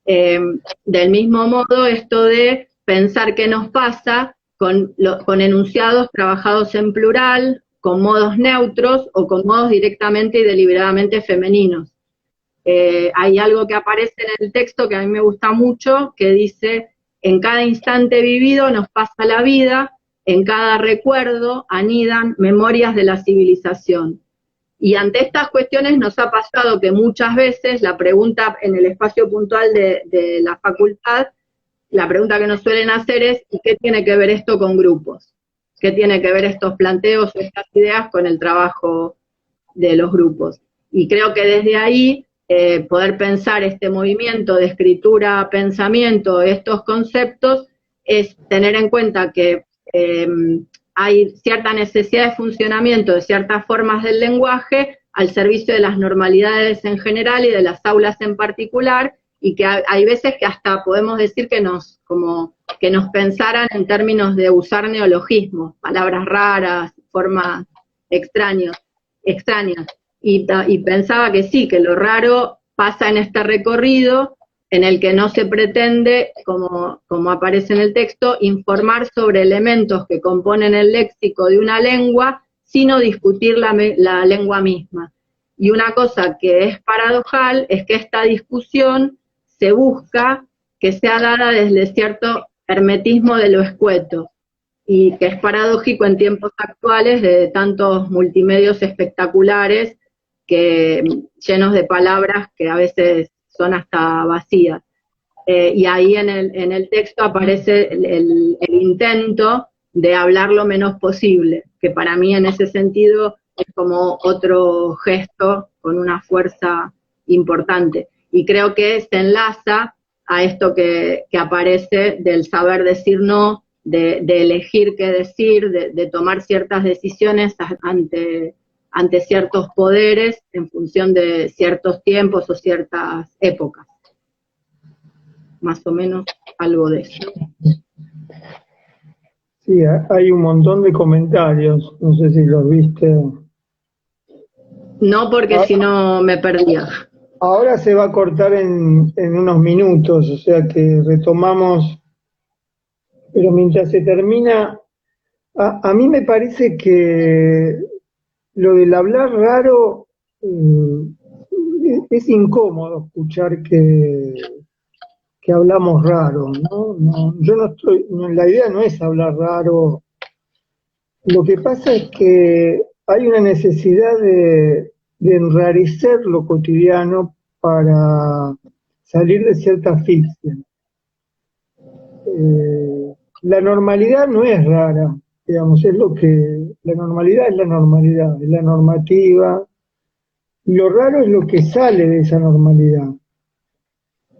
Del mismo modo, esto de pensar qué nos pasa con enunciados trabajados en plural, con modos neutros o con modos directamente y deliberadamente femeninos. Hay algo que aparece en el texto que a mí me gusta mucho, que dice: en cada instante vivido nos pasa la vida, en cada recuerdo anidan memorias de la civilización. Y ante estas cuestiones nos ha pasado que muchas veces la pregunta en el espacio puntual de la facultad, la pregunta que nos suelen hacer es: ¿y qué tiene que ver esto con grupos? ¿Qué tiene que ver estos planteos, estas ideas con el trabajo de los grupos? Y creo que desde ahí poder pensar este movimiento de escritura, pensamiento, estos conceptos, es tener en cuenta que hay cierta necesidad de funcionamiento de ciertas formas del lenguaje al servicio de las normalidades en general y de las aulas en particular, y que hay veces que hasta podemos decir que nos pensaran en términos de usar neologismos, palabras raras, formas extrañas. Y pensaba que sí, que lo raro pasa en este recorrido en el que no se pretende, como aparece en el texto, informar sobre elementos que componen el léxico de una lengua, sino discutir la lengua misma. Y una cosa que es paradojal es que esta discusión se busca que sea dada desde cierto hermetismo de lo escueto, y que es paradójico en tiempos actuales de tantos multimedios espectaculares llenos de palabras que a veces son hasta vacías. Y ahí en el texto aparece el intento de hablar lo menos posible, que para mí en ese sentido es como otro gesto con una fuerza importante. Y creo que se enlaza a esto que aparece del saber decir no, de elegir qué decir, de tomar ciertas decisiones ante ciertos poderes en función de ciertos tiempos o ciertas épocas. Más o menos algo de eso.
Sí, hay un montón de comentarios, no sé si los viste.
No, porque si no me perdía.
Ahora se va a cortar en unos minutos, o sea que retomamos, pero mientras se termina, a mí me parece que lo del hablar raro es incómodo escuchar que hablamos raro, ¿no? Yo no estoy, la idea no es hablar raro. Lo que pasa es que hay una necesidad de enrarecer lo cotidiano para salir de cierta asfixia. La normalidad no es rara, digamos, la normalidad es la normativa. Lo raro es lo que sale de esa normalidad.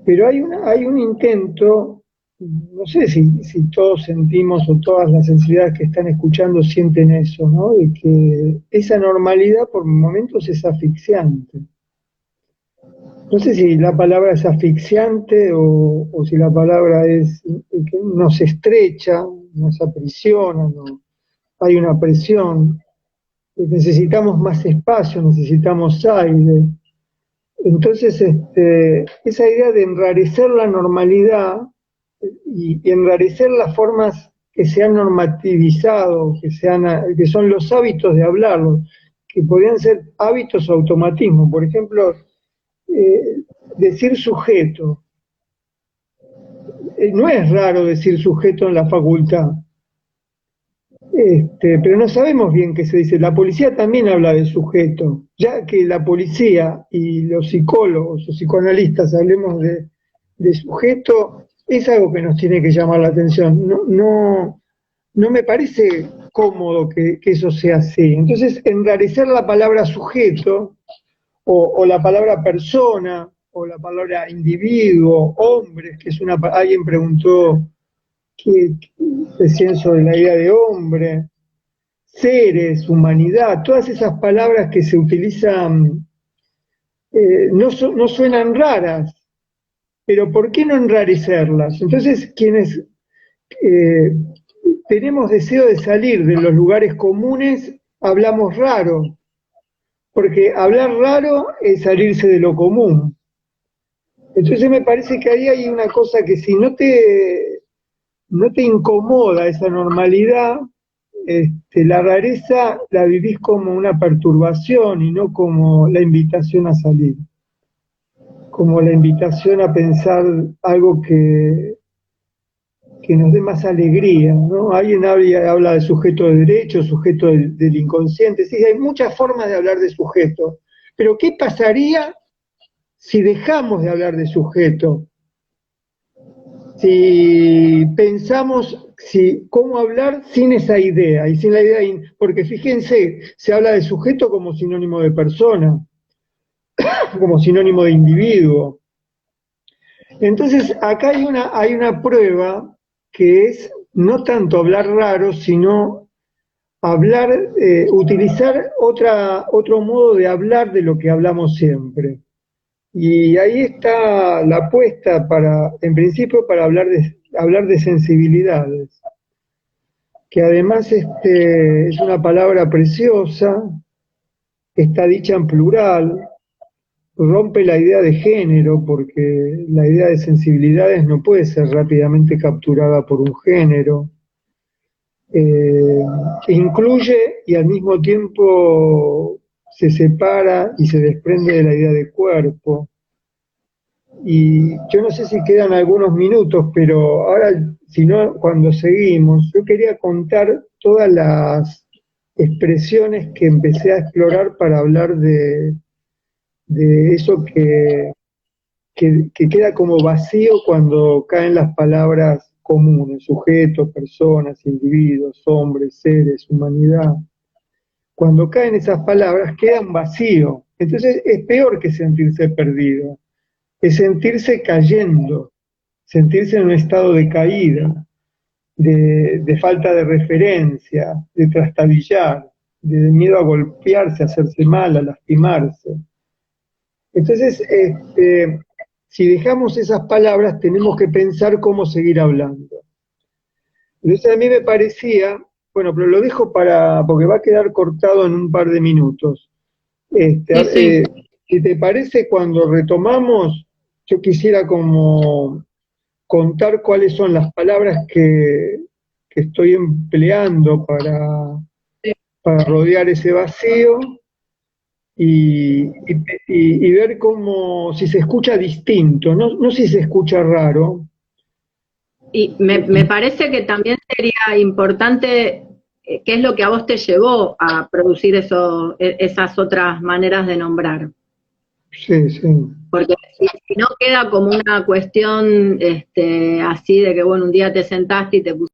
Pero hay un intento, no sé si todos sentimos o todas las sensibilidades que están escuchando sienten eso, ¿no? De que esa normalidad por momentos es asfixiante. no sé si la palabra es asfixiante o si la palabra es que nos estrecha, nos aprisiona, hay una presión, necesitamos más espacio, necesitamos aire. Entonces, esa idea de enrarecer la normalidad y enrarecer las formas que se han normativizado, que son los hábitos de hablarlo, que podrían ser hábitos o automatismos. Por ejemplo, decir sujeto. No es raro decir sujeto en la facultad, pero no sabemos bien qué se dice. La policía también habla de sujeto, ya que la policía y los psicólogos o psicoanalistas hablemos de sujeto, es algo que nos tiene que llamar la atención. No me parece cómodo que eso sea así. Entonces, enrarecer la palabra sujeto o la palabra persona o la palabra individuo, hombres, que es alguien preguntó recién sobre la idea de hombre, seres, humanidad, todas esas palabras que se utilizan no suenan raras, pero ¿por qué no enrarecerlas? Entonces, quienes eh, tenemos deseo de salir de los lugares comunes, hablamos raro, porque hablar raro es salirse de lo común. Entonces me parece que ahí hay una cosa que si no te incomoda esa normalidad, la rareza la vivís como una perturbación y no como la invitación a salir, como la invitación a pensar algo que nos dé más alegría, ¿no? Alguien habla de sujeto de derecho, sujeto del inconsciente, sí, hay muchas formas de hablar de sujeto, pero ¿qué pasaría si dejamos de hablar de sujeto? Si pensamos cómo hablar sin esa idea, y sin la idea, porque fíjense, se habla de sujeto como sinónimo de persona, como sinónimo de individuo. Entonces, acá hay una prueba que es no tanto hablar raro, sino utilizar otro modo de hablar de lo que hablamos siempre. Y ahí está la apuesta en principio, para hablar de sensibilidades, que además es una palabra preciosa, está dicha en plural, rompe la idea de género, porque la idea de sensibilidades no puede ser rápidamente capturada por un género, incluye y al mismo tiempo se separa y se desprende de la idea de cuerpo. Y yo no sé si quedan algunos minutos, pero ahora, si no, cuando seguimos, yo quería contar todas las expresiones que empecé a explorar para hablar de eso que queda como vacío cuando caen las palabras comunes, sujetos, personas, individuos, hombres, seres, humanidad. Cuando caen esas palabras quedan vacío. Entonces es peor que sentirse perdido, es sentirse cayendo, sentirse en un estado de caída, de falta de referencia, de trastabillar, de miedo a golpearse, a hacerse mal, a lastimarse. Entonces, si dejamos esas palabras, tenemos que pensar cómo seguir hablando. Entonces a mí me parecía, bueno, pero lo dejo porque va a quedar cortado en un par de minutos.
Sí, sí.
Si te parece, cuando retomamos, yo quisiera como contar cuáles son las palabras que estoy empleando para rodear ese vacío y ver cómo, si se escucha distinto, no si se escucha raro.
Y me parece que también sería importante qué es lo que a vos te llevó a producir esas otras maneras de nombrar.
Sí, sí.
Porque si no queda como una cuestión así de que, bueno, un día te sentaste y te pusiste